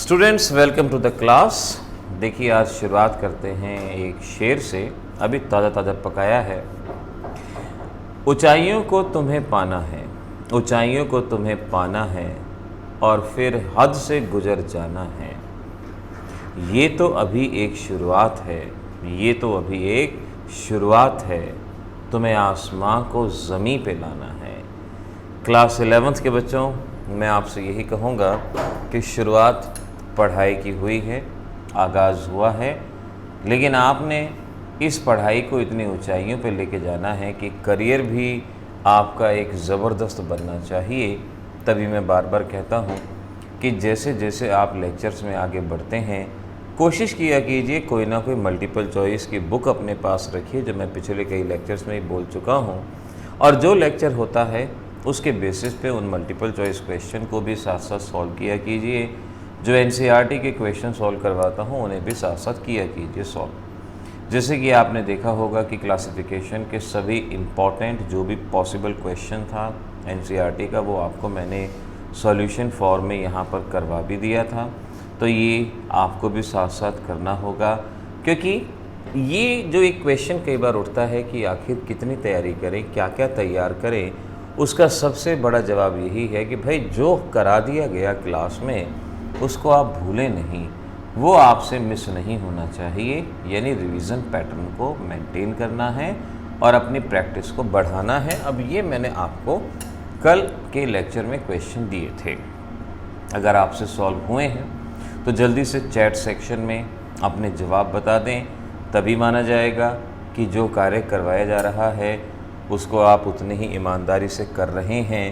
Students welcome to the class. देखिए आज शुरुआत करते हैं एक शेर से, अभी ताज़ा ताज़ा पकाया है। ऊंचाइयों को तुम्हें पाना है, ऊंचाइयों को तुम्हें पाना है और फिर हद से गुजर जाना है। ये तो अभी एक शुरुआत है, ये तो अभी एक शुरुआत है, तुम्हें आसमां को ज़मीं पे लाना है। क्लास 11th के बच्चों, मैं आपसे यही कहूँगा कि शुरुआत पढ़ाई की हुई है, आगाज़ हुआ है, लेकिन आपने इस पढ़ाई को इतनी ऊंचाइयों पे लेके जाना है कि करियर भी आपका एक ज़बरदस्त बनना चाहिए। तभी मैं बार बार कहता हूँ कि जैसे जैसे आप लेक्चर्स में आगे बढ़ते हैं, कोशिश किया कीजिए कोई ना कोई मल्टीपल चॉइस की बुक अपने पास रखिए, जो मैं पिछले कई लेक्चर्स में ही बोल चुका हूँ। और जो लेक्चर होता है उसके बेसिस पे उन मल्टीपल चॉइस क्वेश्चन को भी साथ साथ सॉल्व किया कीजिए। जो एनसीईआरटी के क्वेश्चन सॉल्व करवाता हूँ उन्हें भी साथ साथ किया कीजिए सॉल्व। जैसे कि आपने देखा होगा कि क्लासिफिकेशन के सभी इम्पॉर्टेंट जो भी पॉसिबल क्वेश्चन था एनसीईआरटी का, वो आपको मैंने सॉल्यूशन फॉर्म में यहाँ पर करवा भी दिया था। तो ये आपको भी साथ साथ करना होगा, क्योंकि ये जो एक क्वेश्चन कई बार उठता है कि आखिर कितनी तैयारी करें, क्या क्या तैयार करें, उसका सबसे बड़ा जवाब यही है कि भाई जो करा दिया गया क्लास में उसको आप भूलें नहीं, वो आपसे मिस नहीं होना चाहिए। यानी रिवीजन पैटर्न को मेंटेन करना है और अपनी प्रैक्टिस को बढ़ाना है। अब ये मैंने आपको कल के लेक्चर में क्वेश्चन दिए थे, अगर आपसे सॉल्व हुए हैं तो जल्दी से चैट सेक्शन में अपने जवाब बता दें, तभी माना जाएगा कि जो कार्य करवाया जा रहा है उसको आप उतनी ही ईमानदारी से कर रहे हैं।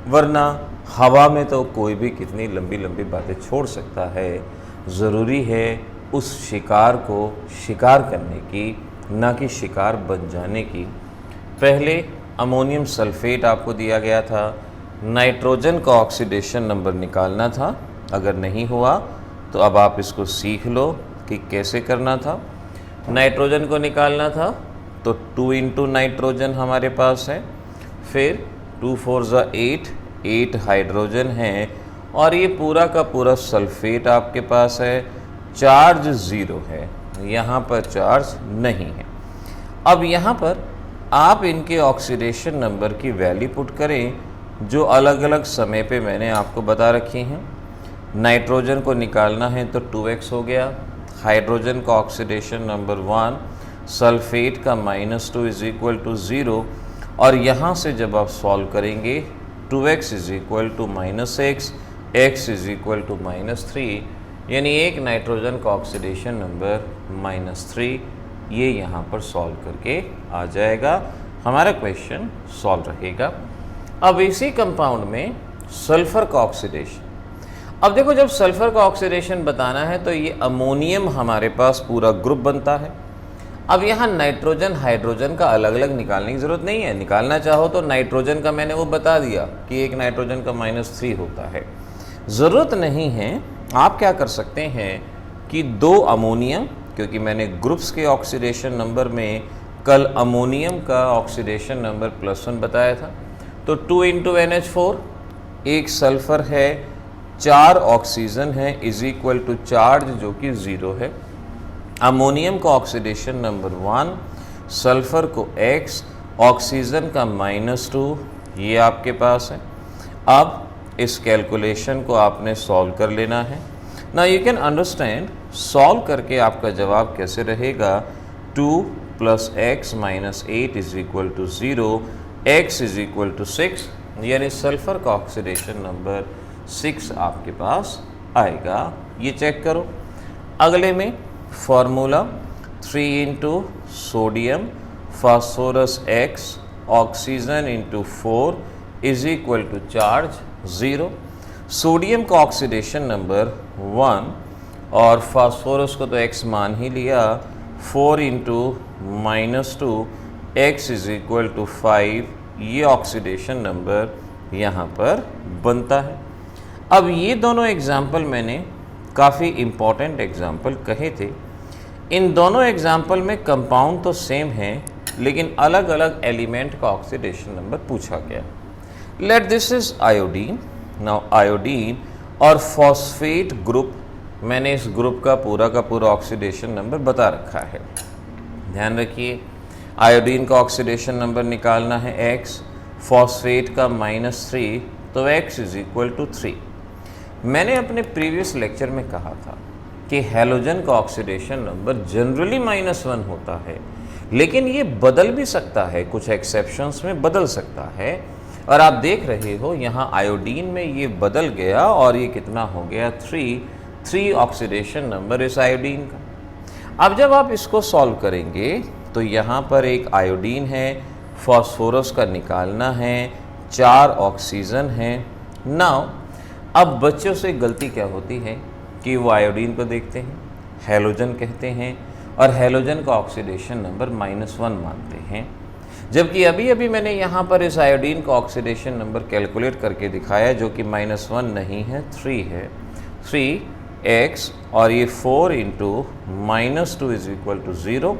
वरना हवा में तो कोई भी कितनी लंबी लंबी बातें छोड़ सकता है। ज़रूरी है उस शिकार को शिकार करने की, ना कि शिकार बन जाने की। पहले अमोनियम सल्फेट आपको दिया गया था, नाइट्रोजन का ऑक्सीडेशन नंबर निकालना था। अगर नहीं हुआ तो अब आप इसको सीख लो कि कैसे करना था। नाइट्रोजन को निकालना था तो 2 इंटू नाइट्रोजन हमारे पास है, फिर 2 4 8, 8 हाइड्रोजन है और ये पूरा का पूरा सल्फेट आपके पास है। चार्ज 0 है, यहाँ पर चार्ज नहीं है। अब यहाँ पर आप इनके ऑक्सीडेशन नंबर की वैल्यू पुट करें, जो अलग अलग समय पे मैंने आपको बता रखी हैं। नाइट्रोजन को निकालना है तो 2x हो गया, हाइड्रोजन का ऑक्सीडेशन नंबर 1, सल्फेट का -2 इज इक्वल टू 0। और यहाँ से जब आप सॉल्व करेंगे 2x is equal to -x, x is equal to -3, यानी एक नाइट्रोजन का ऑक्सीडेशन नंबर -3, ये यहाँ पर सॉल्व करके आ जाएगा। हमारा क्वेश्चन सॉल्व रहेगा। अब इसी कंपाउंड में सल्फ़र का ऑक्सीडेशन, अब देखो जब सल्फ़र का ऑक्सीडेशन बताना है तो ये अमोनियम हमारे पास पूरा ग्रुप बनता है। अब यहाँ नाइट्रोजन हाइड्रोजन का अलग अलग निकालने की ज़रूरत नहीं है। निकालना चाहो तो नाइट्रोजन का मैंने वो बता दिया कि एक नाइट्रोजन का -3 होता है, ज़रूरत नहीं है। आप क्या कर सकते हैं कि 2 अमोनियम, क्योंकि मैंने ग्रुप्स के ऑक्सीडेशन नंबर में कल अमोनियम का ऑक्सीडेशन नंबर +1 बताया था, तो 2 इंटू NH4, एक सल्फ़र है, 4 ऑक्सीजन है, इज इक्वल टू चार्ज जो कि 0 है। अमोनियम का ऑक्सीडेशन नंबर 1, सल्फ़र को x, ऑक्सीजन का -2, ये आपके पास है। अब इस कैलकुलेशन को आपने सॉल्व कर लेना है। ना यू कैन अंडरस्टैंड सॉल्व करके आपका जवाब कैसे रहेगा। 2 + x - 8 is equal to 0, x is equal to 6, यानी सल्फ़र का ऑक्सीडेशन नंबर 6 आपके पास आएगा। ये चेक करो। अगले में formula 3 into sodium phosphorus x, oxygen into 4 is equal to charge 0। Sodium का ऑक्सीडेशन नंबर 1 और फास्फोरस को तो x मान ही लिया, 4 into -2, x is equal to 5, ये ऑक्सीडेशन नंबर यहाँ पर बनता है। अब ये दोनों एग्जाम्पल मैंने काफ़ी इम्पॉर्टेंट एग्जाम्पल कहे थे। इन दोनों एग्जाम्पल में कंपाउंड तो सेम है, लेकिन अलग अलग एलिमेंट का ऑक्सीडेशन नंबर पूछा गया। Let this is iodine. Now iodine और फॉस्फेट ग्रुप मैंने इस ग्रुप का पूरा ऑक्सीडेशन नंबर बता रखा है। ध्यान रखिए, आयोडीन का ऑक्सीडेशन नंबर निकालना है x, फॉस्फेट का -3, तो x = 3। मैंने अपने प्रीवियस लेक्चर में कहा था कि हैलोजन का ऑक्सीडेशन नंबर जनरली -1 होता है, लेकिन ये बदल भी सकता है, कुछ एक्सेप्शंस में बदल सकता है। और आप देख रहे हो यहाँ आयोडीन में ये बदल गया और ये कितना हो गया 3 ऑक्सीडेशन नंबर इस आयोडीन का। अब जब आप इसको सॉल्व करेंगे तो यहाँ पर एक आयोडीन है, फॉस्फोरस का निकालना है, 4 ऑक्सीजन है। नाउ अब बच्चों से गलती क्या होती है कि वो आयोडीन को देखते हैं, हैलोजन कहते हैं और हैलोजन का ऑक्सीडेशन नंबर -1 मानते हैं, जबकि अभी अभी मैंने यहाँ पर इस आयोडीन का ऑक्सीडेशन नंबर कैलकुलेट करके दिखाया जो कि -1 नहीं है, 3 है। 3x और ये 4 × -2 = 0।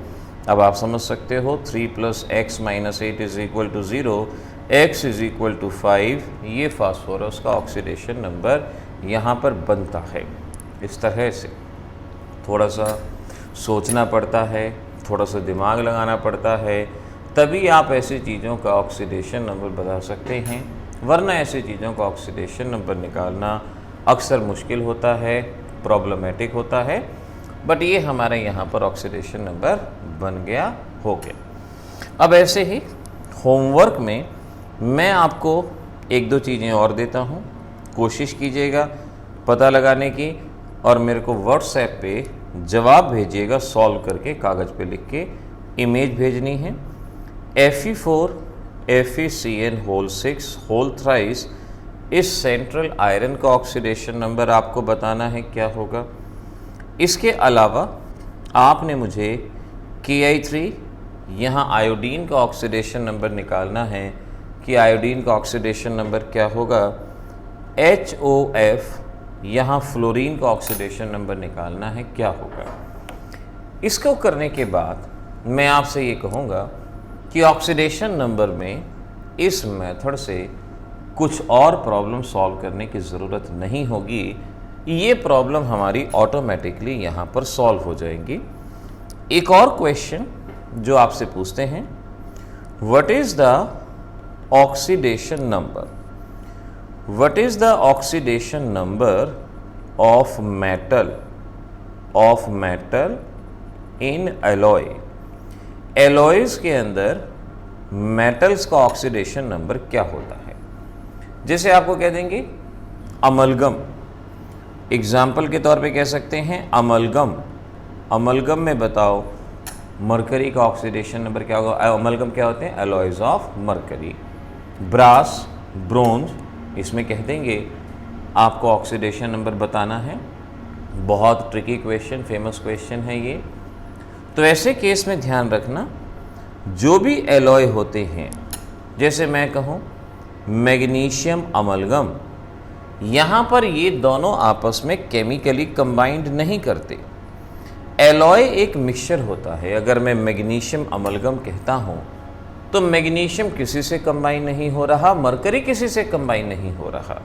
अब आप समझ सकते हो 3 + x - 8 = 0, x = 5। ये फास्फोरस का ऑक्सीडेशन नंबर यहाँ पर बनता है। इस तरह से थोड़ा सा सोचना पड़ता है, थोड़ा सा दिमाग लगाना पड़ता है, तभी आप ऐसी चीज़ों का ऑक्सीडेशन नंबर बता सकते हैं, वरना ऐसी चीज़ों का ऑक्सीडेशन नंबर निकालना अक्सर मुश्किल होता है, प्रॉब्लमेटिक होता है। बट ये हमारे यहाँ पर ऑक्सीडेशन नंबर बन गया, हो गया। अब ऐसे ही होमवर्क में मैं आपको 1-2 चीज़ें और देता हूँ, कोशिश कीजिएगा पता लगाने की और मेरे को व्हाट्सएप पे जवाब भेजिएगा सॉल्व करके, कागज़ पे लिख के इमेज भेजनी है। Fe4 FeCN6 इस सेंट्रल आयरन का ऑक्सीडेशन नंबर आपको बताना है क्या होगा। इसके अलावा आपने मुझे Ki3 यहाँ आयोडीन का ऑक्सीडेशन नंबर निकालना है कि आयोडीन का ऑक्सीडेशन नंबर क्या होगा। HOF यहाँ फ्लोरीन का ऑक्सीडेशन नंबर निकालना है क्या होगा। इसको करने के बाद मैं आपसे ये कहूँगा कि ऑक्सीडेशन नंबर में इस मेथड से कुछ और प्रॉब्लम सॉल्व करने की ज़रूरत नहीं होगी, ये प्रॉब्लम हमारी ऑटोमेटिकली यहाँ पर सॉल्व हो जाएंगी। एक और क्वेश्चन जो आपसे पूछते हैं, what is the oxidation number, what is the oxidation number of metal in alloy. Alloys के अंदर मेटल्स का ऑक्सीडेशन नंबर क्या होता है। जैसे आपको कह देंगे अमलगम, एग्जाम्पल के तौर पे कह सकते हैं अमलगम में बताओ मरकरी का ऑक्सीडेशन नंबर क्या होगा। अमलगम क्या होते हैं, alloys of mercury. Brass, bronze, इसमें कह देंगे आपको ऑक्सीडेशन नंबर बताना है। बहुत ट्रिकी क्वेश्चन, फेमस क्वेश्चन है ये। तो ऐसे केस में ध्यान रखना, जो भी एलॉय होते हैं, जैसे मैं कहूँ मैग्नीशियम अमलगम, यहाँ पर ये दोनों आपस में केमिकली कंबाइंड नहीं करते। एलॉय एक मिक्सचर होता है। अगर मैं मैग्नीशियम अमलगम कहता हूँ तो मैग्नीशियम किसी से कंबाइन नहीं हो रहा, मरकरी किसी से कंबाइन नहीं हो रहा।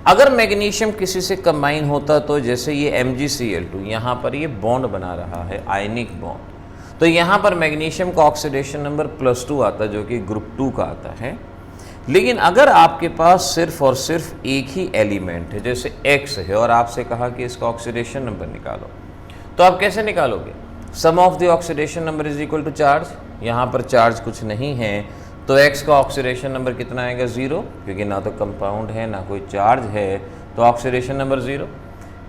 अगर मैग्नीशियम किसी से कंबाइन होता तो जैसे ये MgCl2, यहाँ पर ये बॉन्ड बना रहा है, आयनिक बॉन्ड, तो यहाँ पर मैग्नीशियम का ऑक्सीडेशन नंबर +2 आता जो कि ग्रुप 2 का आता है। लेकिन अगर आपके पास सिर्फ और सिर्फ एक ही एलिमेंट है, जैसे X है, और आपसे कहा कि इसका ऑक्सीडेशन नंबर निकालो, तो आप कैसे निकालोगे। Sum of the oxidation number is equal to charge. यहाँ पर चार्ज कुछ नहीं है तो X का ऑक्सीडेशन नंबर कितना आएगा, 0, क्योंकि ना तो कंपाउंड है ना कोई चार्ज है, तो ऑक्सीडेशन नंबर 0।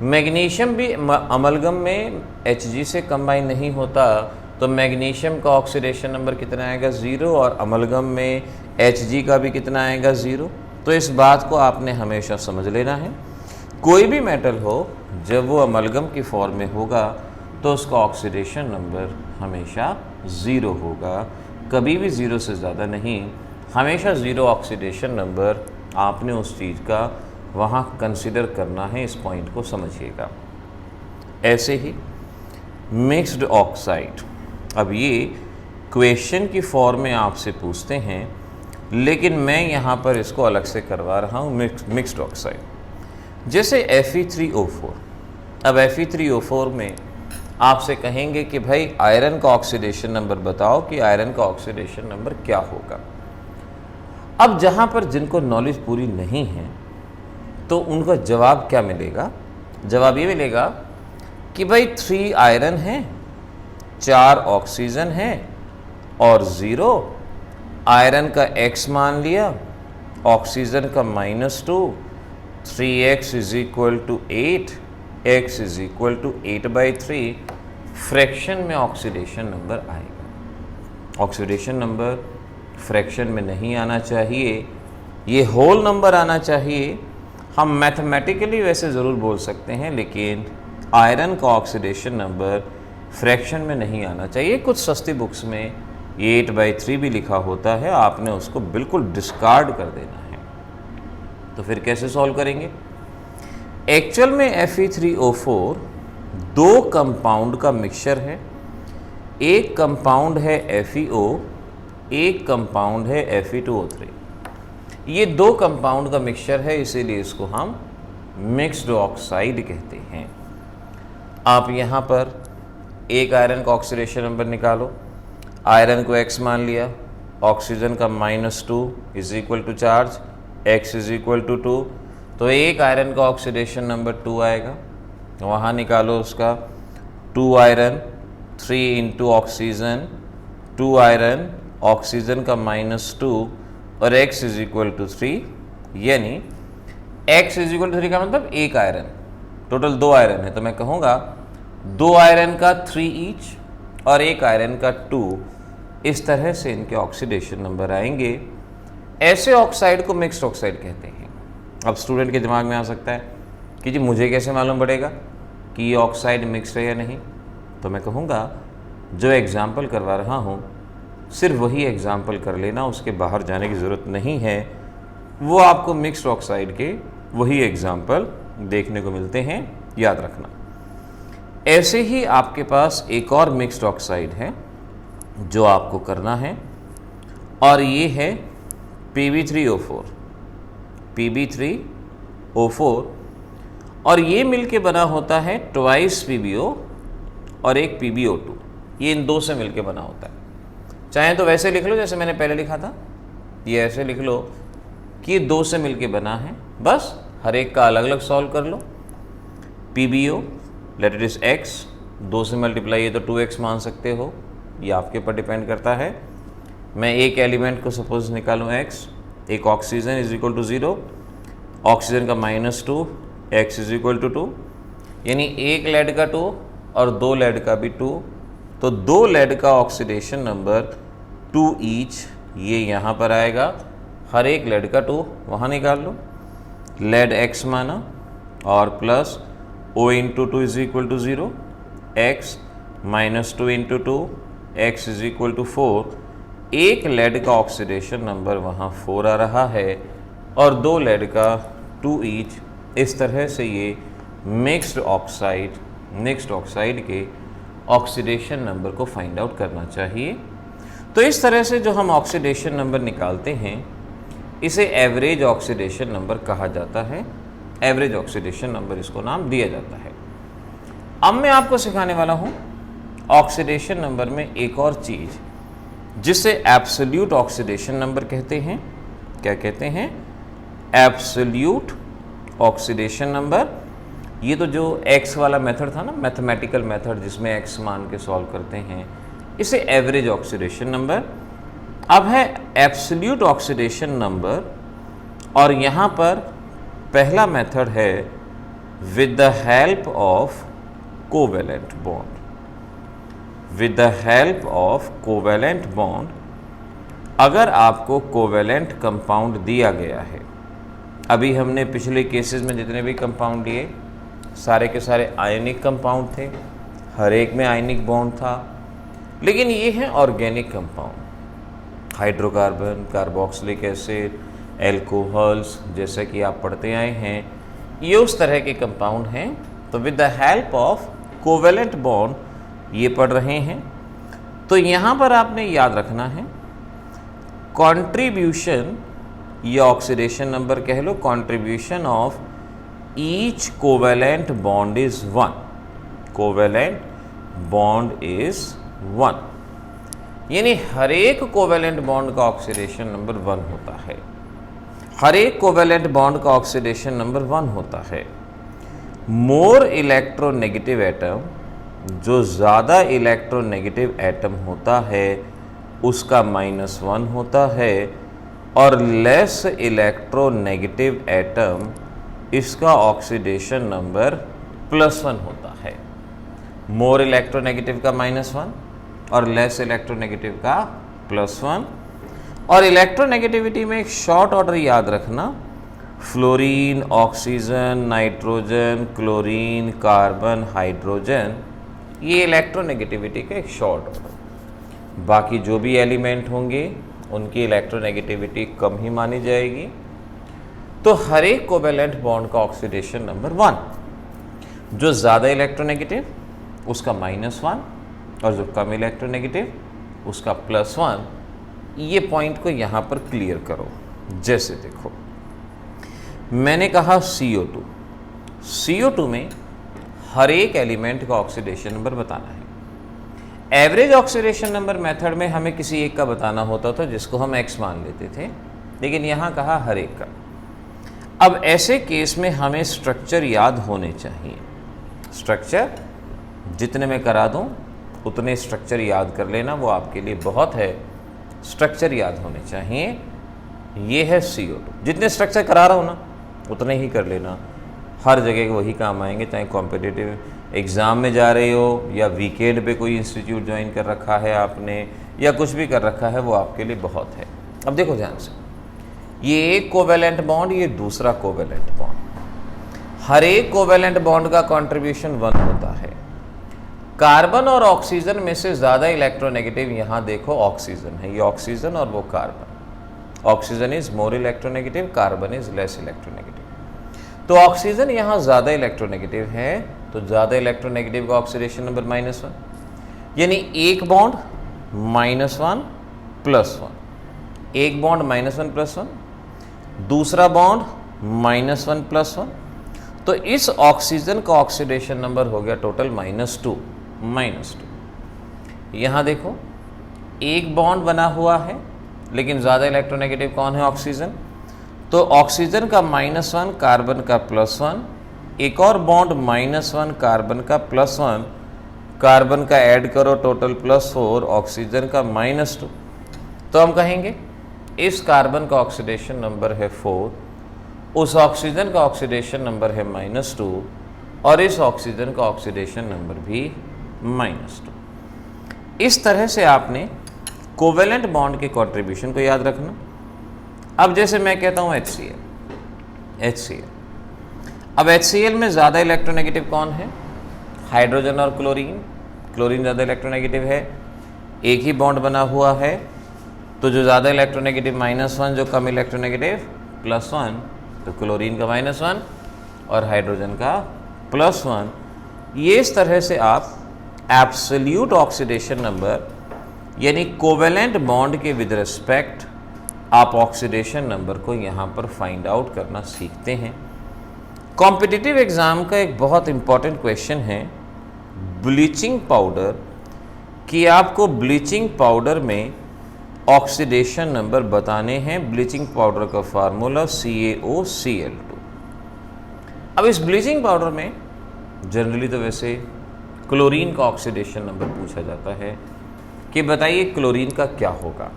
मैग्नीशियम भी अमलगम में Hg से कंबाइन नहीं होता, तो मैग्नीशियम का ऑक्सीडेशन नंबर कितना आएगा, 0, और अमलगम में Hg का भी कितना आएगा, 0। तो इस बात को आपने हमेशा समझ लेना है। कोई भी मेटल हो, जब वो अमलगम की फॉर्म में होगा तो उसका ऑक्सीडेशन नंबर हमेशा 0 होगा, कभी भी 0 से ज़्यादा नहीं, हमेशा 0 ऑक्सीडेशन नंबर आपने उस चीज़ का वहाँ कंसिडर करना है। इस पॉइंट को समझिएगा। ऐसे ही मिक्स्ड ऑक्साइड, अब ये क्वेश्चन की फॉर्म में आपसे पूछते हैं, लेकिन मैं यहाँ पर इसको अलग से करवा रहा हूँ। मिक्स्ड ऑक्साइड जैसे Fe3O4, अब Fe3O4 में आपसे कहेंगे कि भाई आयरन का ऑक्सीडेशन नंबर बताओ कि आयरन का ऑक्सीडेशन नंबर क्या होगा। अब जहाँ पर जिनको नॉलेज पूरी नहीं है तो उनका जवाब क्या मिलेगा? जवाब ये मिलेगा कि भाई 3 आयरन है, 4 ऑक्सीजन है और 0। आयरन का x मान लिया, ऑक्सीजन का -2, 3x is equal to 8, x is equal to 8/3। Fraction में ऑक्सीडेशन नंबर आएगा। ऑक्सीडेशन नंबर फ्रैक्शन में नहीं आना चाहिए, ये होल नंबर आना चाहिए। हम मैथमेटिकली वैसे ज़रूर बोल सकते हैं, लेकिन आयरन का ऑक्सीडेशन नंबर फ्रैक्शन में नहीं आना चाहिए। कुछ सस्ती बुक्स में ये 8/3 भी लिखा होता है, आपने उसको बिल्कुल डिस्कार्ड कर देना है। तो फिर कैसे सॉल्व करेंगे? एक्चुअल में Fe3O4 2 कंपाउंड का मिक्सचर है। एक कंपाउंड है FeO, एक कंपाउंड है Fe2O3। ये 2 कंपाउंड का मिक्सचर है, इसीलिए इसको हम मिक्स्ड ऑक्साइड कहते हैं। आप यहाँ पर एक आयरन का ऑक्सीडेशन नंबर निकालो। आयरन को x मान लिया, ऑक्सीजन का -2 is equal to charge, x is equal to 2, तो एक आयरन का ऑक्सीडेशन नंबर 2 आएगा। वहाँ निकालो उसका 2 iron, 3 into oxygen, 2 iron, oxygen का -2 और x इज इक्वल टू 3, यानी x इज इक्वल टू 3 का मतलब एक आयरन, टोटल 2 आयरन है, तो मैं कहूँगा 2 आयरन का 3 ईच और एक आयरन का 2। इस तरह से इनके ऑक्सीडेशन नंबर आएंगे। ऐसे ऑक्साइड को मिक्स्ड ऑक्साइड कहते हैं। अब स्टूडेंट के दिमाग में आ सकता है कि जी मुझे कैसे मालूम पड़ेगा कि ये ऑक्साइड मिक्स्ड है या नहीं? तो मैं कहूँगा जो एग्जाम्पल करवा रहा हूँ सिर्फ वही एग्जाम्पल कर लेना, उसके बाहर जाने की ज़रूरत नहीं है। वो आपको मिक्स्ड ऑक्साइड के वही एग्जाम्पल देखने को मिलते हैं, याद रखना। ऐसे ही आपके पास एक और मिक्स्ड ऑक्साइड है जो आपको करना है, और ये है Pb3O4। Pb3O4 और ये मिलके बना होता है ट्वाइस PbO और एक PbO2। ये इन 2 से मिलके बना होता है। चाहे तो वैसे लिख लो जैसे मैंने पहले लिखा था, ये ऐसे लिख लो कि ये 2 से मिलके बना है, बस हर एक का अलग अलग सॉल्व कर लो। PbO let it is x, 2 से मल्टीप्लाई है तो 2x मान सकते हो, ये आपके ऊपर डिपेंड करता है। मैं एक एलिमेंट को सपोज निकालूँ x, एक oxygen is equal to 0, oxygen का -2, x इज इक्वल टू 2, यानी एक लेड का 2 और 2 लेड का भी 2, तो 2 लेड का ऑक्सीडेशन नंबर 2 ईच, ये यहाँ पर आएगा। हर एक लेड का 2 वहाँ निकाल लो, लेड x माना और plus O into 2 is equal to 0, x -2 into 2, x is equal to 4। एक लेड का ऑक्सीडेशन नंबर वहाँ 4 आ रहा है और 2 लेड का 2 ईच। इस तरह से ये मिक्स्ड ऑक्साइड के ऑक्सीडेशन नंबर को फाइंड आउट करना चाहिए। तो इस तरह से जो हम ऑक्सीडेशन नंबर निकालते हैं इसे एवरेज ऑक्सीडेशन नंबर कहा जाता है। एवरेज ऑक्सीडेशन नंबर इसको नाम दिया जाता है। अब मैं आपको सिखाने वाला हूँ ऑक्सीडेशन नंबर में एक और चीज़ जिसे एब्सोल्यूट ऑक्सीडेशन नंबर कहते हैं। क्या कहते हैं? Absolute oxidation number. ये तो जो x वाला मेथड था ना, मैथमेटिकल मेथड जिसमें x मान के सॉल्व करते हैं, इसे एवरेज ऑक्सीडेशन नंबर। अब है एब्सोल्यूट ऑक्सीडेशन नंबर, और यहाँ पर पहला मेथड है with the help of covalent bond. With the help of covalent bond, अगर आपको कोवेलेंट कंपाउंड दिया गया है, अभी हमने पिछले केसेस में जितने भी कंपाउंड लिए सारे के सारे आयनिक कंपाउंड थे, हर एक में आयनिक बॉन्ड था, लेकिन ये हैं organic compound. Hydrocarbon, carboxylic acid, alcohols, जैसे कि आप पढ़ते आए हैं, ये उस तरह के कंपाउंड हैं। तो with the help of covalent bond ये पढ़ रहे हैं। तो यहाँ पर आपने याद रखना है कंट्रीब्यूशन, ये ऑक्सीडेशन नंबर कह लो, contribution of each covalent bond is 1, covalent bond is 1, यानी हर एक कोवेलेंट बॉन्ड का ऑक्सीडेशन नंबर 1 होता है, हर एक कोवेलेंट बॉन्ड का ऑक्सीडेशन नंबर 1 होता है। मोर इलेक्ट्रोनेगेटिव एटम, जो ज़्यादा इलेक्ट्रोनेगेटिव एटम होता है उसका -1 होता है, और लेस इलेक्ट्रोनेगेटिव एटम इसका ऑक्सीडेशन नंबर +1 होता है। मोर इलेक्ट्रोनेगेटिव का -1 और लेस इलेक्ट्रोनेगेटिव का +1। और इलेक्ट्रोनेगेटिविटी में एक शॉर्ट ऑर्डर याद रखना, fluorine, oxygen, nitrogen, chlorine, carbon, hydrogen, ये इलेक्ट्रोनेगेटिविटी का एक शॉर्ट ऑर्डर। बाकी जो भी एलिमेंट होंगे उनकी इलेक्ट्रोनेगेटिविटी कम ही मानी जाएगी। तो हर एक कोवेलेंट बॉन्ड का ऑक्सीडेशन नंबर 1, जो ज़्यादा इलेक्ट्रोनेगेटिव उसका -1 और जो कम इलेक्ट्रोनेगेटिव उसका +1। ये पॉइंट को यहाँ पर क्लियर करो। जैसे देखो, मैंने कहा CO2, CO2 में हर एक एलिमेंट का ऑक्सीडेशन नंबर बताना है। एवरेज ऑक्सीडेशन नंबर मेथड में हमें किसी एक का बताना होता था जिसको हम x मान लेते थे, लेकिन यहाँ कहा हर एक का। अब ऐसे केस में हमें स्ट्रक्चर याद होने चाहिए। स्ट्रक्चर जितने मैं करा दूँ उतने स्ट्रक्चर याद कर लेना, वो आपके लिए बहुत है। स्ट्रक्चर याद होने चाहिए। ये है CO2, जितने स्ट्रक्चर करा रहा हूँ ना उतने ही कर लेना, हर जगह वही काम आएंगे। चाहे कॉम्पिटिटिव एग्ज़ाम में जा रहे हो या वीकेंड पे कोई इंस्टीट्यूट ज्वाइन कर रखा है आपने या कुछ भी कर रखा है, वो आपके लिए बहुत है। अब देखो ध्यान से, ये एक कोवेलेंट बॉन्ड, ये दूसरा कोवेलेंट बॉन्ड। हर एक कोवेलेंट बॉन्ड का कंट्रीब्यूशन 1 होता है। कार्बन और ऑक्सीजन में से ज़्यादा इलेक्ट्रोनेगेटिव यहाँ देखो ऑक्सीजन है, ये ऑक्सीजन और वो carbon. Oxygen is more electronegative, carbon is less electronegative. तो ऑक्सीजन यहाँ ज़्यादा इलेक्ट्रोनेगेटिव है, तो ज़्यादा इलेक्ट्रोनेगेटिव का ऑक्सीडेशन नंबर -1, यानी एक बॉन्ड -1 +1, एक बॉन्ड -1 +1, दूसरा बॉन्ड -1 +1। तो इस ऑक्सीजन का ऑक्सीडेशन नंबर हो गया टोटल -2। यहाँ देखो, एक बॉन्ड बना हुआ है लेकिन ज़्यादा इलेक्ट्रोनेगेटिव कौन है? ऑक्सीजन। तो ऑक्सीजन का -1, कार्बन का +1, एक और बॉन्ड -1 कार्बन का +1, कार्बन का ऐड करो टोटल +4, ऑक्सीजन का -2। तो हम कहेंगे इस कार्बन का ऑक्सीडेशन नंबर है 4, उस ऑक्सीजन का ऑक्सीडेशन नंबर है -2 और इस ऑक्सीजन का ऑक्सीडेशन नंबर भी -2। इस तरह से आपने कोवेलेंट बॉन्ड के कंट्रीब्यूशन को याद रखना। अब जैसे मैं कहता हूँ HCl, अब HCl में ज़्यादा इलेक्ट्रोनेगेटिव कौन है? हाइड्रोजन और क्लोरीन। क्लोरीन ज़्यादा इलेक्ट्रोनेगेटिव है, एक ही बॉन्ड बना हुआ है, तो जो ज़्यादा इलेक्ट्रोनेगेटिव -1, जो कम इलेक्ट्रोनेगेटिव +1, तो क्लोरीन का -1 और हाइड्रोजन का +1। ये इस तरह से आप एब्सोल्यूट ऑक्सीडेशन नंबर यानी कोवेलेंट बॉन्ड के विद रिस्पेक्ट आप ऑक्सीडेशन नंबर को यहाँ पर फाइंड आउट करना सीखते हैं। कॉम्पिटिटिव एग्ज़ाम का एक बहुत इम्पॉर्टेंट क्वेश्चन है ब्लीचिंग पाउडर, कि आपको ब्लीचिंग पाउडर में ऑक्सीडेशन नंबर बताने हैं। ब्लीचिंग पाउडर का फार्मूला CaOCl2। अब इस ब्लीचिंग पाउडर में जनरली तो वैसे क्लोरीन का ऑक्सीडेशन नंबर पूछा जाता है कि बताइए क्लोरीन का क्या होगा।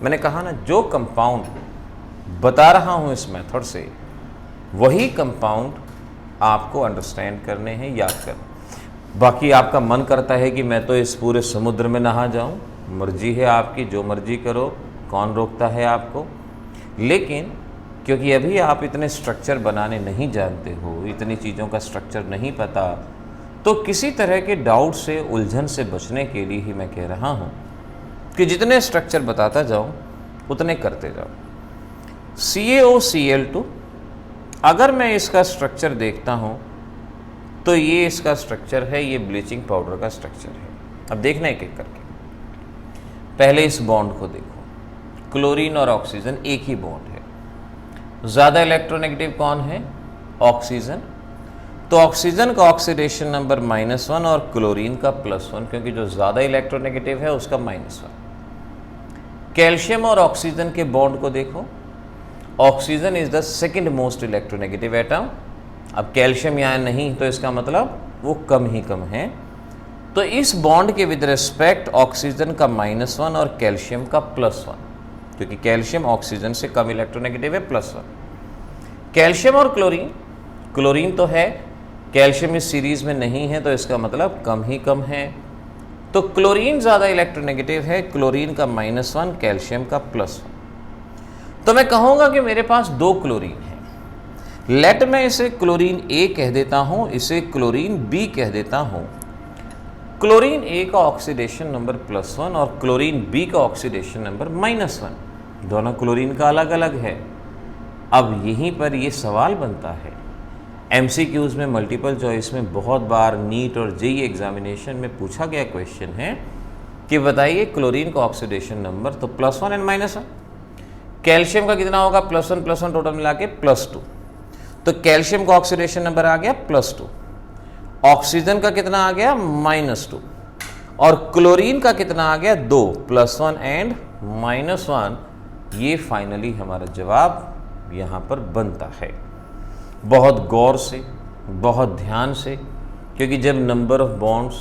मैंने कहा ना, जो कंपाउंड बता रहा हूँ इस मेथड से वही कंपाउंड आपको अंडरस्टैंड करने हैं, याद करना। बाकी आपका मन करता है कि मैं तो इस पूरे समुद्र में नहा जाऊँ, मर्जी है आपकी, जो मर्जी करो, कौन रोकता है आपको। लेकिन क्योंकि अभी आप इतने स्ट्रक्चर बनाने नहीं जानते हो, इतनी चीज़ों का स्ट्रक्चर नहीं पता, तो किसी तरह के डाउट से, उलझन से बचने के लिए ही मैं कह रहा हूँ कि जितने स्ट्रक्चर बताता जाऊँ उतने करते जाओ। CaOCl2, अगर मैं इसका स्ट्रक्चर देखता हूँ तो ये इसका स्ट्रक्चर है, ये ब्लीचिंग पाउडर का स्ट्रक्चर है। अब देखना एक एक करके। पहले इस बॉन्ड को देखो, क्लोरीन और ऑक्सीजन एक ही बॉन्ड है। ज़्यादा इलेक्ट्रोनेगेटिव कौन है? ऑक्सीजन। तो ऑक्सीजन का ऑक्सीडेशन नंबर -1 और क्लोरीन का +1, क्योंकि जो ज़्यादा इलेक्ट्रोनेगेटिव है उसका -1। कैल्शियम और ऑक्सीजन के बॉन्ड को देखो, oxygen is the second most electronegative atom. अब कैल्शियम यहाँ नहीं तो इसका मतलब वो कम ही कम है। तो इस बॉन्ड के विद रिस्पेक्ट ऑक्सीजन का -1 और कैल्शियम का +1, क्योंकि कैल्शियम ऑक्सीजन से कम इलेक्ट्रोनेगेटिव है, +1। कैल्शियम और क्लोरीन, क्लोरीन तो है, कैल्शियम इस सीरीज में नहीं है तो इसका मतलब कम ही कम है। तो क्लोरीन ज़्यादा इलेक्ट्रोनेगेटिव है, क्लोरीन का -1, कैल्शियम का +1। तो मैं कहूँगा कि मेरे पास 2 क्लोरीन है। लेट मैं इसे क्लोरीन A कह देता हूँ, इसे क्लोरीन B कह देता हूँ। क्लोरीन A का ऑक्सीडेशन नंबर +1 और क्लोरीन B का ऑक्सीडेशन नंबर -1, दोनों क्लोरीन का अलग अलग है। अब यहीं पर ये सवाल बनता है, MCQs में, मल्टीपल चॉइस में बहुत बार नीट और JEE एग्जामिनेशन में पूछा गया क्वेश्चन है कि बताइए क्लोरीन का ऑक्सीडेशन नंबर, तो +1 एंड -1। कैल्शियम का कितना होगा, +1 टोटल मिला के +2, तो कैल्शियम का ऑक्सीडेशन नंबर आ गया +2। ऑक्सीजन का कितना आ गया, -2, और क्लोरीन का कितना आ गया, 2, +1 एंड -1। ये फाइनली हमारा जवाब यहाँ पर बनता है। बहुत गौर से, बहुत ध्यान से, क्योंकि जब नंबर ऑफ बॉन्ड्स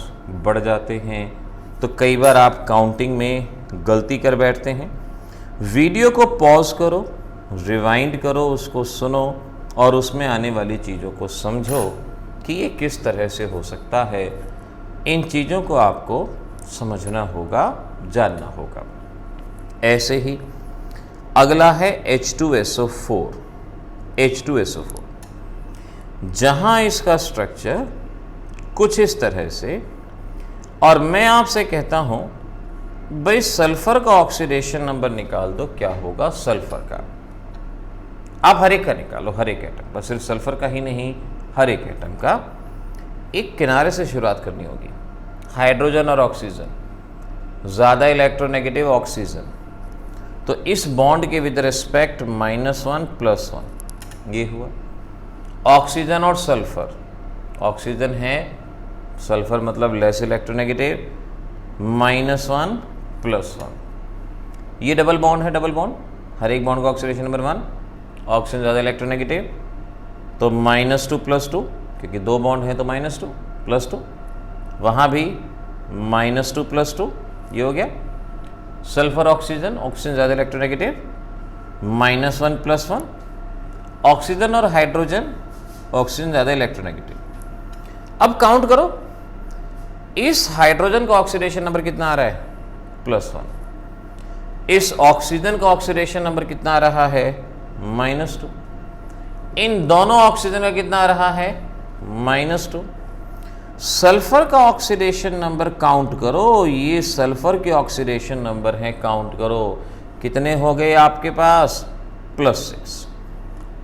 बढ़ जाते हैं तो कई बार आप काउंटिंग में गलती कर बैठते हैं। वीडियो को पॉज करो, रिवाइंड करो, उसको सुनो और उसमें आने वाली चीज़ों को समझो कि ये किस तरह से हो सकता है। इन चीज़ों को आपको समझना होगा, जानना होगा। ऐसे ही अगला है H2SO4। H2SO4 जहाँ इसका स्ट्रक्चर कुछ इस तरह से, और मैं आपसे कहता हूँ भाई सल्फर का ऑक्सीडेशन नंबर निकाल दो, क्या होगा सल्फर का। आप हर एक का निकालो, हर एक एटम का, सिर्फ सल्फर का ही नहीं, हर एक एटम का। एक किनारे से शुरुआत करनी होगी, हाइड्रोजन और ऑक्सीजन, ज़्यादा इलेक्ट्रोनेगेटिव ऑक्सीजन, तो इस बॉन्ड के विद रिस्पेक्ट -1 +1 ये हुआ। ऑक्सीजन और सल्फर, ऑक्सीजन है, सल्फर मतलब लेस इलेक्ट्रोनेगेटिव, -1 +1। ये डबल बॉन्ड है, डबल बॉन्ड, हर एक बॉन्ड का ऑक्सीडेशन नंबर 1, ऑक्सीजन ज़्यादा इलेक्ट्रोनेगेटिव तो -2 +2, क्योंकि 2 बॉन्ड है तो -2 +2, वहाँ भी -2 +2, ये हो गया। सल्फर ऑक्सीजन, ऑक्सीजन ज़्यादा इलेक्ट्रोनेगेटिव, -1 +1। ऑक्सीजन और हाइड्रोजन, ऑक्सीजन ज़्यादा इलेक्ट्रोनेगेटिव। अब काउंट करो, इस हाइड्रोजन का ऑक्सीडेशन नंबर कितना आ रहा है, +1। इस ऑक्सीजन का ऑक्सीडेशन नंबर कितना आ रहा है, -2। इन दोनों ऑक्सीजन का कितना आ रहा है, -2। सल्फर का ऑक्सीडेशन नंबर काउंट करो, ये सल्फर के ऑक्सीडेशन नंबर हैं, काउंट करो कितने हो गए आपके पास, +6।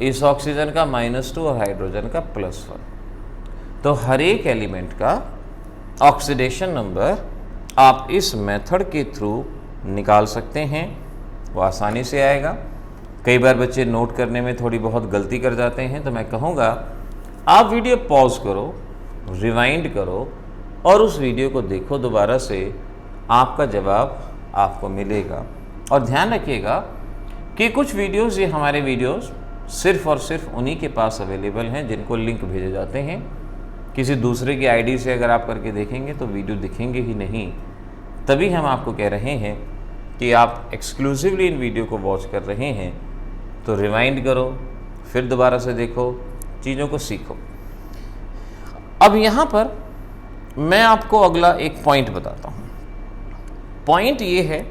इस ऑक्सीजन का -2 और हाइड्रोजन का +1। तो हर एक एलिमेंट का ऑक्सीडेशन नंबर आप इस मेथड के थ्रू निकाल सकते हैं, वो आसानी से आएगा। कई बार बच्चे नोट करने में थोड़ी बहुत गलती कर जाते हैं, तो मैं कहूँगा आप वीडियो पॉज करो, रिवाइंड करो और उस वीडियो को देखो दोबारा से, आपका जवाब आपको मिलेगा। और ध्यान रखिएगा कि कुछ वीडियोस, ये हमारे वीडियोस सिर्फ़ और सिर्फ उन्हीं के पास अवेलेबल हैं जिनको लिंक भेजे जाते हैं। किसी दूसरे की आईडी से अगर आप करके देखेंगे तो वीडियो दिखेंगे ही नहीं। तभी हम आपको कह रहे हैं कि आप एक्सक्लूसिवली इन वीडियो को वॉच कर रहे हैं, तो रिवाइंड करो, फिर दोबारा से देखो, चीज़ों को सीखो। अब यहाँ पर मैं आपको अगला एक पॉइंट बताता हूँ। पॉइंट ये है,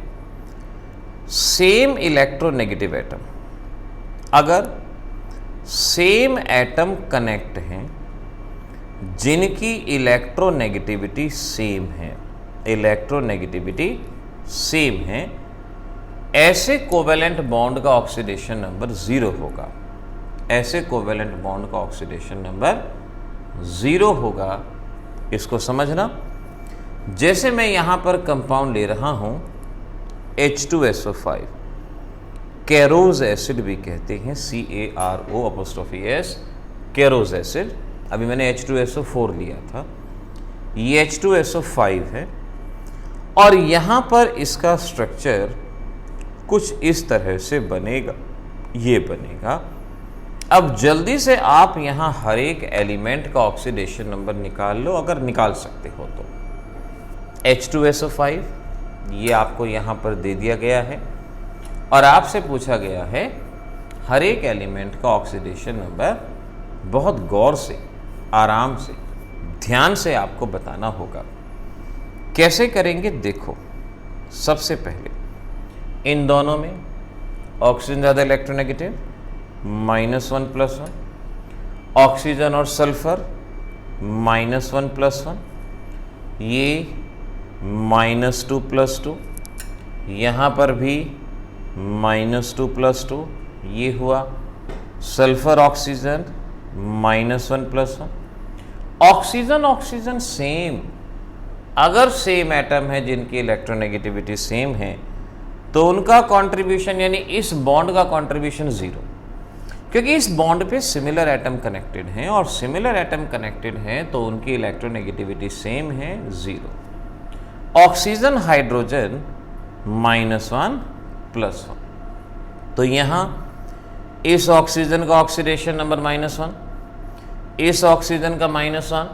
सेम इलेक्ट्रोनेगेटिव एटम, अगर सेम एटम कनेक्ट हैं जिनकी इलेक्ट्रोनेगेटिविटी सेम है, इलेक्ट्रोनेगेटिविटी सेम है, ऐसे कोवेलेंट बॉन्ड का ऑक्सीडेशन नंबर 0 होगा। ऐसे कोवेलेंट बॉन्ड का ऑक्सीडेशन नंबर 0 होगा। इसको समझना, जैसे मैं यहाँ पर कंपाउंड ले रहा हूँ H2SO5, कैरोज एसिड भी कहते हैं, CARO'S, कैरोज एसिड। अभी मैंने H2SO4 लिया था, ये H2SO5 है और यहाँ पर इसका स्ट्रक्चर कुछ इस तरह से बनेगा, ये बनेगा। अब जल्दी से आप यहाँ हर एक एलिमेंट का ऑक्सीडेशन नंबर निकाल लो, अगर निकाल सकते हो तो। H2SO5 ये आपको यहाँ पर दे दिया गया है और आपसे पूछा गया है हर एक एलिमेंट का ऑक्सीडेशन नंबर बहुत गौर से, आराम से, ध्यान से आपको बताना होगा। कैसे करेंगे देखो। सबसे पहले इन दोनों में ऑक्सीजन ज़्यादा इलेक्ट्रोनेगेटिव, -1 + 1, ऑक्सीजन और सल्फर -1 + 1, ये -2 + 2, यहाँ पर भी -2 + 2, ये हुआ। Sulphur oxygen -1 + 1। ऑक्सीजन सेम, अगर सेम एटम है जिनकी इलेक्ट्रोनेगेटिविटी सेम है तो उनका कंट्रीब्यूशन यानी इस बॉन्ड का कंट्रीब्यूशन 0, क्योंकि इस बॉन्ड पे सिमिलर एटम कनेक्टेड हैं और सिमिलर एटम कनेक्टेड हैं तो उनकी इलेक्ट्रोनेगेटिविटी सेम है 0। ऑक्सीजन हाइड्रोजन -1 + 1, तो यहाँ इस ऑक्सीजन का ऑक्सीडेशन नंबर -1, इस ऑक्सीजन का -1,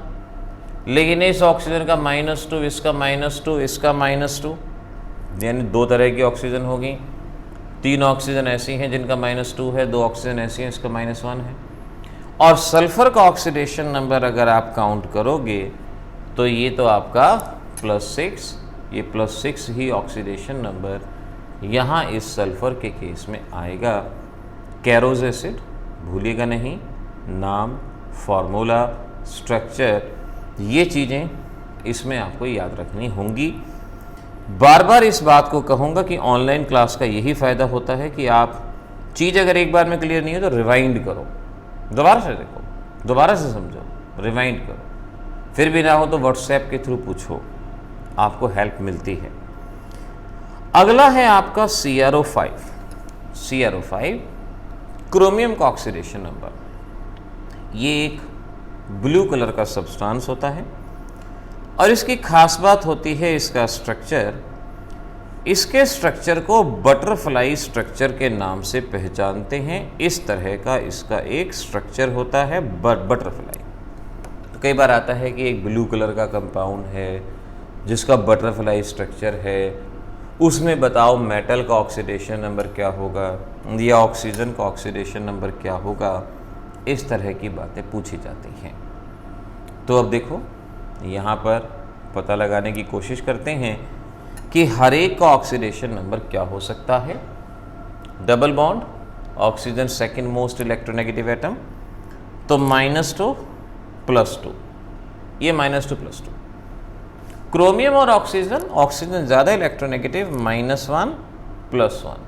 लेकिन इस ऑक्सीजन का -2, इसका -2, इसका -2, यानी 2 तरह की ऑक्सीजन होगी। 3 ऑक्सीजन ऐसी हैं जिनका -2 है, 2 ऑक्सीजन ऐसी हैं इसका -1 है। और सल्फर का ऑक्सीडेशन नंबर अगर आप काउंट करोगे तो ये तो आपका +6, ये +6 ही ऑक्सीडेशन नंबर यहाँ इस सल्फर के केस में आएगा। कैरोज एसिड भूलिएगा नहीं, नाम, फॉर्मूला, स्ट्रक्चर, ये चीज़ें इसमें आपको याद रखनी होंगी। बार बार इस बात को कहूँगा कि ऑनलाइन क्लास का यही फ़ायदा होता है कि आप चीज़ अगर एक बार में क्लियर नहीं है तो रिवाइंड करो, दोबारा से देखो, दोबारा से समझो, रिवाइंड करो। फिर भी ना हो तो व्हाट्सएप के थ्रू पूछो, आपको हेल्प मिलती है। अगला है आपका CrO5। CrO5 क्रोमियम का ऑक्सीडेशन नंबर। ये एक ब्लू कलर का सब्सटेंस होता है और इसकी खास बात होती है इसका स्ट्रक्चर। इसके स्ट्रक्चर को बटरफ्लाई स्ट्रक्चर के नाम से पहचानते हैं। इस तरह का इसका एक स्ट्रक्चर होता है बटरफ्लाई। तो कई बार आता है कि एक ब्लू कलर का कंपाउंड है जिसका बटरफ्लाई स्ट्रक्चर है, उसमें बताओ मेटल का ऑक्सीडेशन नंबर क्या होगा या ऑक्सीजन का ऑक्सीडेशन नंबर क्या होगा। इस तरह की बातें पूछी जाती हैं। तो अब देखो यहाँ पर पता लगाने की कोशिश करते हैं कि हर एक का ऑक्सीडेशन नंबर क्या हो सकता है। Double bond, oxygen second most electronegative atom, तो -2 + 2, ये -2 + 2। क्रोमियम और ऑक्सीजन, ऑक्सीजन ज़्यादा इलेक्ट्रोनेगेटिव, -1 + 1।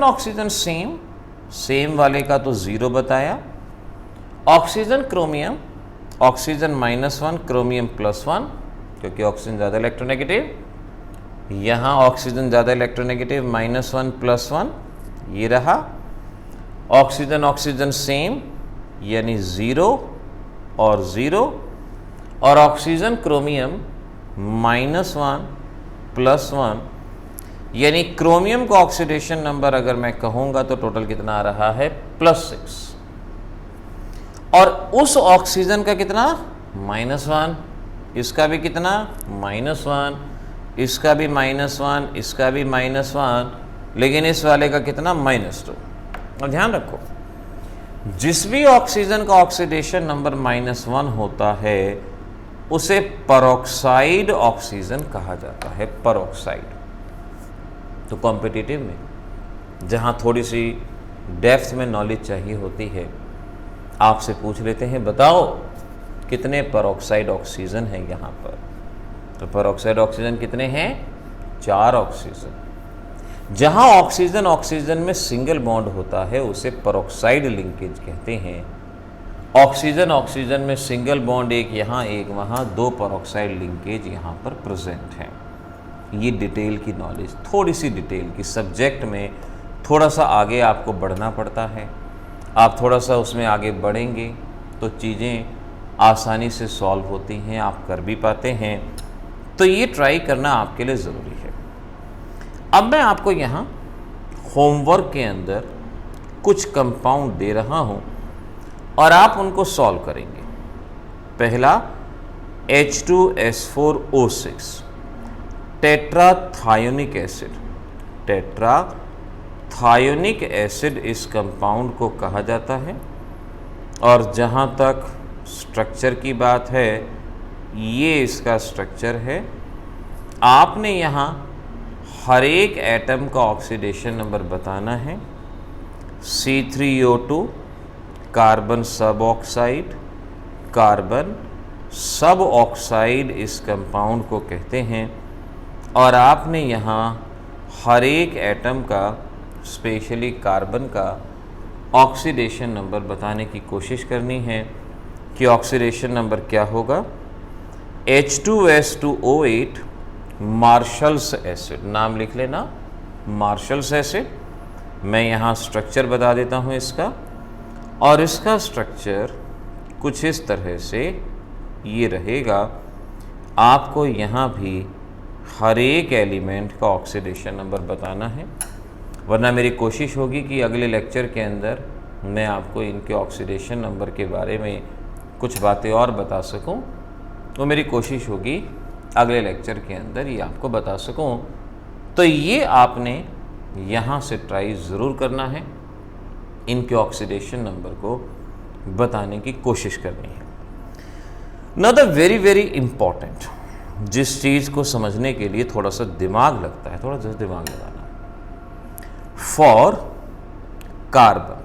ऑक्सीजन सेम वाले का तो 0 बताया। ऑक्सीजन क्रोमियम, ऑक्सीजन -1, क्रोमियम +1, क्योंकि ऑक्सीजन ज़्यादा इलेक्ट्रोनेगेटिव। यहाँ ऑक्सीजन ज़्यादा इलेक्ट्रोनेगेटिव, -1 + 1, ये रहा। ऑक्सीजन सेम यानी 0 और 0। और ऑक्सीजन क्रोमियम -1 + 1, यानी क्रोमियम का ऑक्सीडेशन नंबर अगर मैं कहूँगा तो टोटल कितना आ रहा है +6। और उस ऑक्सीजन का कितना -1, इसका भी कितना -1, इसका भी -1, इसका भी -1, लेकिन इस वाले का कितना -2। और ध्यान रखो जिस भी ऑक्सीजन का ऑक्सीडेशन नंबर -1 होता है उसे परऑक्साइड ऑक्सीजन कहा जाता है। परऑक्साइड। तो कॉम्पिटिटिव में जहाँ थोड़ी सी डेप्थ में नॉलेज चाहिए होती है, आपसे पूछ लेते हैं बताओ कितने परऑक्साइड ऑक्सीजन है यहाँ पर। तो परऑक्साइड ऑक्सीजन कितने हैं? 4 ऑक्सीजन। जहाँ ऑक्सीजन में सिंगल बॉन्ड होता है उसे परऑक्साइड लिंकेज कहते हैं। ऑक्सीजन में सिंगल बॉन्ड एक यहाँ एक वहाँ, 2 परऑक्साइड लिंकेज यहाँ पर प्रेजेंट हैं। ये डिटेल की नॉलेज, थोड़ी सी डिटेल की, सब्जेक्ट में थोड़ा सा आगे आपको बढ़ना पड़ता है। आप थोड़ा सा उसमें आगे बढ़ेंगे तो चीज़ें आसानी से सॉल्व होती हैं, आप कर भी पाते हैं। तो ये ट्राई करना आपके लिए ज़रूरी है। अब मैं आपको यहाँ होमवर्क के अंदर कुछ कंपाउंड दे रहा हूँ और आप उनको सॉल्व करेंगे। पहला H2S4O6 टेट्राथायोनिक एसिड। टेट्राथायोनिक एसिड इस कंपाउंड को कहा जाता है और जहाँ तक स्ट्रक्चर की बात है, ये इसका स्ट्रक्चर है। आपने यहाँ हर एक एटम का ऑक्सीडेशन नंबर बताना है। C3O2 कार्बन सब ऑक्साइड, कार्बन सब ऑक्साइड इस कंपाउंड को कहते हैं और आपने यहाँ हर एक एटम का, स्पेशली कार्बन का ऑक्सीडेशन नंबर बताने की कोशिश करनी है कि ऑक्सीडेशन नंबर क्या होगा। H2S2O8 मार्शल्स एसिड, नाम लिख लेना, मार्शल्स एसिड। मैं यहाँ स्ट्रक्चर बता देता हूँ इसका, और इसका स्ट्रक्चर कुछ इस तरह से ये रहेगा। आपको यहाँ भी हर एक एलिमेंट का ऑक्सीडेशन नंबर बताना है, वरना मेरी कोशिश होगी कि अगले लेक्चर के अंदर मैं आपको इनके ऑक्सीडेशन नंबर के बारे में कुछ बातें और बता सकूं। तो मेरी कोशिश होगी अगले लेक्चर के अंदर ये आपको बता सकूं। तो ये आपने यहाँ से ट्राई ज़रूर करना है, इनके ऑक्सीडेशन नंबर को बताने की कोशिश करनी है। Now the very very important, जिस चीज़ को समझने के लिए थोड़ा सा दिमाग लगता है, थोड़ा सा दिमाग लगाना। फॉर कार्बन,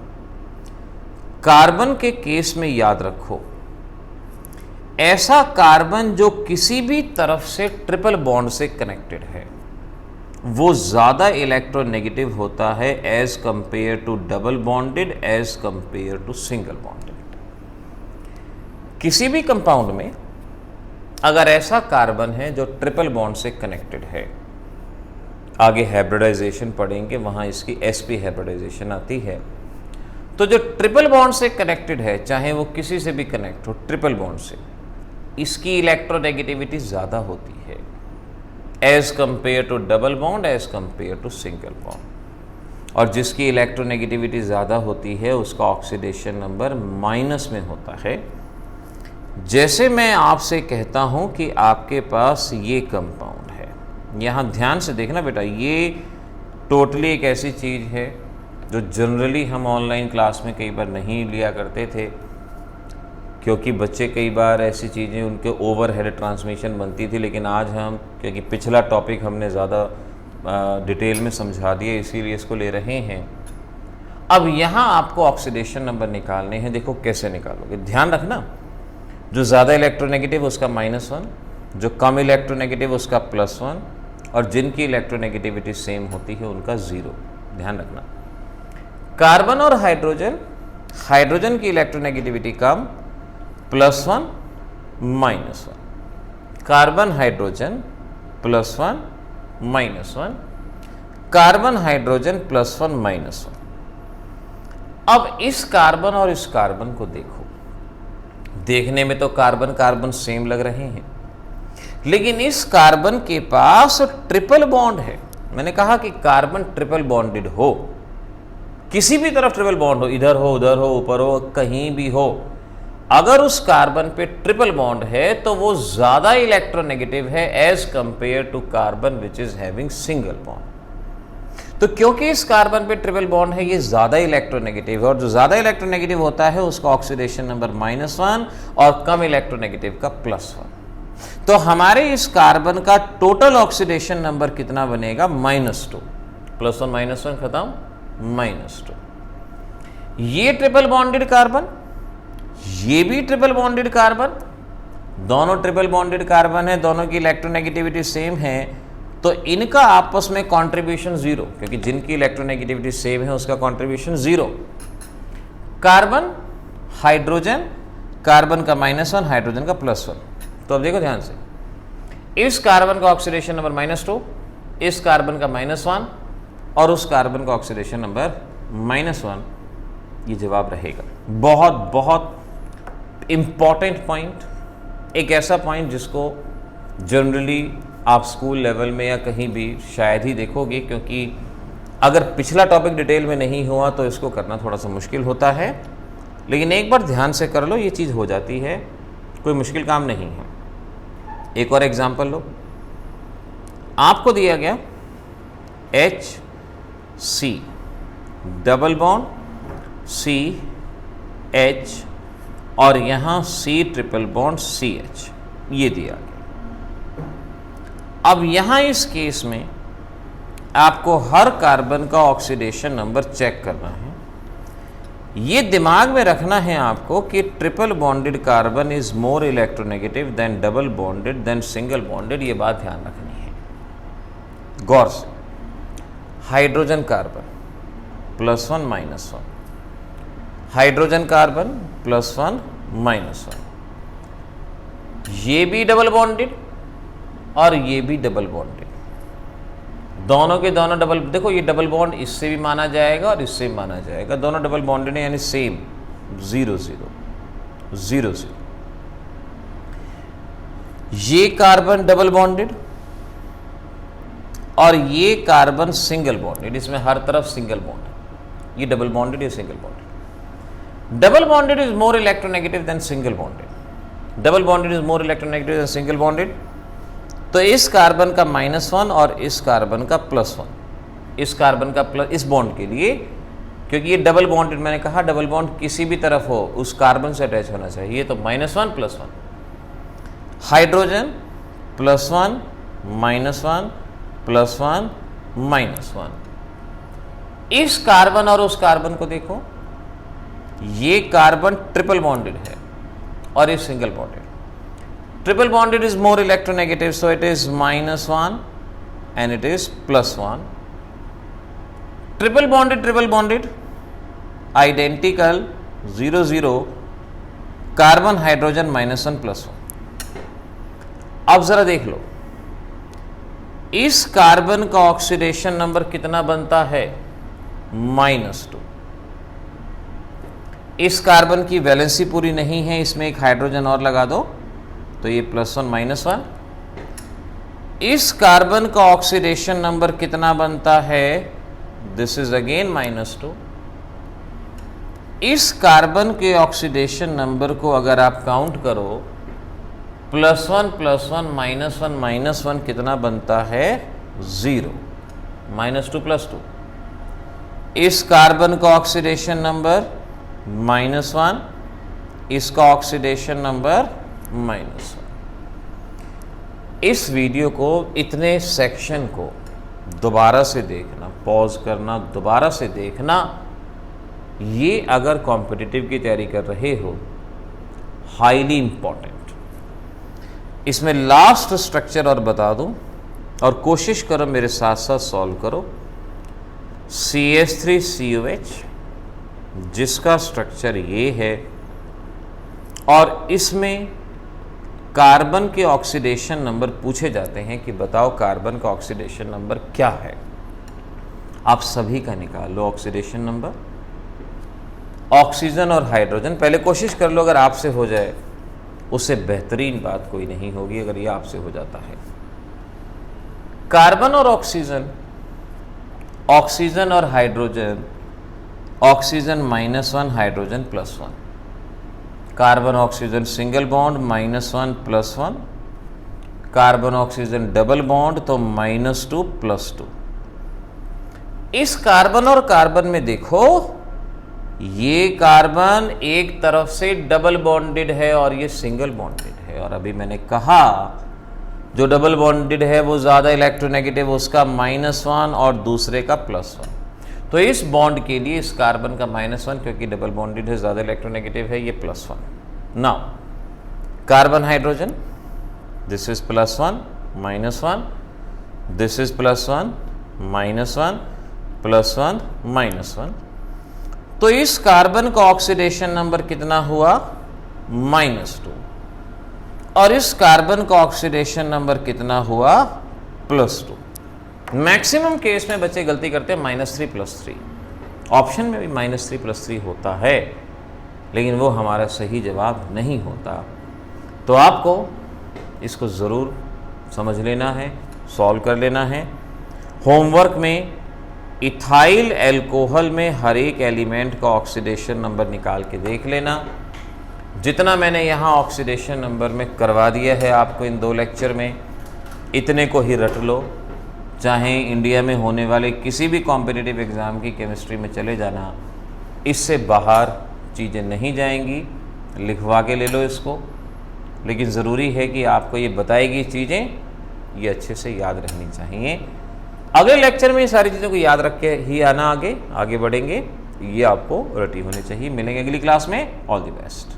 कार्बन के केस में याद रखो, ऐसा कार्बन जो किसी भी तरफ से ट्रिपल बॉन्ड से कनेक्टेड है वो ज़्यादा इलेक्ट्रोनेगेटिव होता है as compare to double bonded, as compare to single bonded. किसी भी कंपाउंड में अगर ऐसा कार्बन है जो ट्रिपल बॉन्ड से कनेक्टेड है, आगे हाइब्रिडाइजेशन पढ़ेंगे, वहाँ इसकी sp हाइब्रिडाइजेशन आती है, तो जो ट्रिपल बॉन्ड से कनेक्टेड है, चाहे वो किसी से भी कनेक्ट हो ट्रिपल बॉन्ड से, इसकी इलेक्ट्रोनेगेटिविटी ज़्यादा होती है as compare to double bond, as compare to single bond. और जिसकी इलेक्ट्रोनेगेटिविटी ज़्यादा होती है उसका ऑक्सीडेशन नंबर माइनस में होता है। जैसे मैं आपसे कहता हूं कि आपके पास ये कंपाउंड है, यहाँ ध्यान से देखना बेटा, ये टोटली एक ऐसी चीज़ है जो जनरली हम ऑनलाइन क्लास में कई बार नहीं लिया करते थे, क्योंकि बच्चे कई बार ऐसी चीज़ें उनके ओवरहेड ट्रांसमिशन बनती थी। लेकिन आज हम, क्योंकि पिछला टॉपिक हमने ज़्यादा डिटेल में समझा दिया, इसीलिए इसको ले रहे हैं। अब यहाँ आपको ऑक्सीडेशन नंबर निकालने हैं। देखो कैसे निकालोगे, ध्यान रखना, जो ज़्यादा इलेक्ट्रोनेगेटिव उसका -1, जो कम इलेक्ट्रोनेगेटिव उसका +1, और जिनकी इलेक्ट्रोनेगेटिविटी सेम होती है उनका 0। ध्यान रखना, कार्बन और हाइड्रोजन, हाइड्रोजन की इलेक्ट्रोनेगेटिविटी कम, +1 -1, कार्बन हाइड्रोजन +1 -1, कार्बन हाइड्रोजन +1 -1। अब इस कार्बन और इस कार्बन को देखो, देखने में तो कार्बन कार्बन सेम लग रहे हैं, लेकिन इस कार्बन के पास ट्रिपल बॉन्ड है। मैंने कहा कि कार्बन ट्रिपल बॉन्डेड हो, किसी भी तरफ ट्रिपल बॉन्ड हो, इधर हो, उधर हो, ऊपर हो, कहीं भी हो, अगर उस कार्बन पे ट्रिपल बॉन्ड है तो वो ज्यादा इलेक्ट्रोनेगेटिव है as compare to carbon which is having single bond. तो क्योंकि इस कार्बन पे ट्रिपल बॉन्ड है, ये ज्यादा इलेक्ट्रोनेगेटिव है, और जो ज्यादा इलेक्ट्रोनेगेटिव होता है उसका ऑक्सीडेशन नंबर -1 और कम इलेक्ट्रोनेगेटिव का +1। तो हमारे इस कार्बन का टोटल ऑक्सीडेशन नंबर कितना बनेगा? -2। +1 -1 खत्म, -2। ये ट्रिपल बॉन्डेड कार्बन, ये भी ट्रिपल बॉन्डेड कार्बन, दोनों ट्रिपल बॉन्डेड कार्बन है, दोनों की इलेक्ट्रोनेगेटिविटी सेम है, तो इनका आपस में कंट्रीब्यूशन 0, क्योंकि जिनकी इलेक्ट्रोनेगेटिविटी सेम है उसका कंट्रीब्यूशन 0। कार्बन हाइड्रोजन, कार्बन का -1, हाइड्रोजन का +1। तो अब देखो ध्यान से, इस कार्बन का ऑक्सीडेशन नंबर -2, इस कार्बन का -1 और उस कार्बन का ऑक्सीडेशन नंबर -1, ये जवाब रहेगा। बहुत बहुत इम्पॉर्टेंट पॉइंट, एक ऐसा पॉइंट जिसको जनरली आप स्कूल लेवल में या कहीं भी शायद ही देखोगे, क्योंकि अगर पिछला टॉपिक डिटेल में नहीं हुआ तो इसको करना थोड़ा सा मुश्किल होता है, लेकिन एक बार ध्यान से कर लो ये चीज़ हो जाती है, कोई मुश्किल काम नहीं है। एक और एग्जांपल लो, आपको दिया गया HC डबल बॉन्ड CH और यहाँ C ट्रिपल बॉन्ड CH, ये दिया गया। अब यहाँ इस केस में आपको हर कार्बन का ऑक्सीडेशन नंबर चेक करना है। ये दिमाग में रखना है आपको कि triple bonded carbon is more electronegative than double bonded than single bonded, ये बात ध्यान रखनी है गौर से। हाइड्रोजन कार्बन +1 -1, हाइड्रोजन कार्बन +1 -1, ये भी डबल बॉन्डेड और ये भी डबल बॉन्डेड, दोनों के दोनों डबल। देखो ये डबल बॉन्ड इससे भी माना जाएगा और इससे भी माना जाएगा, दोनों डबल बॉन्डेड है, यानी सेम 0 0 0 0। ये कार्बन डबल बॉन्डेड और ये कार्बन सिंगल बॉन्डेड, इसमें हर तरफ सिंगल बॉन्ड है, ये डबल बॉन्डेड, ये single bonded. Double bonded is more electronegative then single bonded, double bonded is more electronegative then single bonded. तो इस कार्बन का -1 और इस कार्बन का +1, इस कार्बन का प्लस इस बॉन्ड के लिए, क्योंकि ये डबल बॉन्डेड, मैंने कहा डबल बॉन्ड किसी भी तरफ हो उस कार्बन से अटैच होना चाहिए, तो -1 +1। हाइड्रोजन +1 -1 +1 -1। इस कार्बन और उस कार्बन को देखो, ये कार्बन ट्रिपल बॉन्डेड है और ये single bonded. Triple bonded is more electronegative, so it is -1 and it is +1. Triple bonded, identical 0 0, carbon hydrogen -1 +1। अब जरा देख लो, इस कार्बन का ऑक्सीडेशन नंबर कितना बनता है? -2। इस कार्बन की वैलेंसी पूरी नहीं है, इसमें एक हाइड्रोजन और लगा दो तो ये +1 -1। इस कार्बन का ऑक्सीडेशन नंबर कितना बनता है? This is again -2। इस कार्बन के ऑक्सीडेशन नंबर को अगर आप काउंट करो, +1 +1 -1 कितना बनता है? 0, -2 +2। इस कार्बन का ऑक्सीडेशन नंबर -1, इसका ऑक्सीडेशन नंबर -1। इस वीडियो को, इतने सेक्शन को दोबारा से देखना, पॉज करना, दोबारा से देखना। ये अगर कॉम्पिटिटिव की तैयारी कर रहे हो, हाईली इंपॉर्टेंट। इसमें लास्ट स्ट्रक्चर और बता दूं, और कोशिश करो मेरे साथ साथ सॉल्व करो। CH3COH जिसका स्ट्रक्चर ये है, और इसमें कार्बन के ऑक्सीडेशन नंबर पूछे जाते हैं कि बताओ कार्बन का ऑक्सीडेशन नंबर क्या है। आप सभी का निकाल लो ऑक्सीडेशन नंबर। ऑक्सीजन और हाइड्रोजन, पहले कोशिश कर लो, अगर आपसे हो जाए उससे बेहतरीन बात कोई नहीं होगी अगर ये आपसे हो जाता है। कार्बन और ऑक्सीजन, ऑक्सीजन और hydrogen, oxygen -1 hydrogen +1, carbon oxygen single bond -1 +1, carbon oxygen double bond तो -2 +2। इस कार्बन और कार्बन में देखो, ये कार्बन एक तरफ से डबल बॉन्डेड है और ये सिंगल बॉन्डेड है, और अभी मैंने कहा जो डबल बॉन्डेड है वो ज़्यादा इलेक्ट्रोनेगेटिव, उसका -1 और दूसरे का +1। तो इस बॉन्ड के लिए इस कार्बन का -1, क्योंकि डबल बॉन्डेड है, ज़्यादा इलेक्ट्रोनेगेटिव है, ये +1। Now carbon hydrogen, this is +1 -1, this is +1 -1 +1 -1। तो इस कार्बन का ऑक्सीडेशन नंबर कितना हुआ? -2, और इस कार्बन का ऑक्सीडेशन नंबर कितना हुआ? +2। मैक्सिमम केस में बच्चे गलती करते हैं -3 +3, ऑप्शन में भी -3 +3 होता है, लेकिन वो हमारा सही जवाब नहीं होता। तो आपको इसको ज़रूर समझ लेना है, सॉल्व कर लेना है। होमवर्क में इथाइल अल्कोहल में हर एक एलिमेंट का ऑक्सीडेशन नंबर निकाल के देख लेना। जितना मैंने यहाँ ऑक्सीडेशन नंबर में करवा दिया है आपको इन 2 लेक्चर में, इतने को ही रट लो। चाहे इंडिया में होने वाले किसी भी कॉम्पिटिटिव एग्ज़ाम की केमिस्ट्री में चले जाना, इससे बाहर चीज़ें नहीं जाएंगी, लिखवा के ले लो इसको। लेकिन ज़रूरी है कि आपको ये बताई गई चीज़ें ये अच्छे से याद रखनी चाहिए। अगले लेक्चर में ये सारी चीज़ों को याद रख के ही आना, आगे बढ़ेंगे। ये आपको रटी होनी चाहिए। मिलेंगे अगली क्लास में। All the best.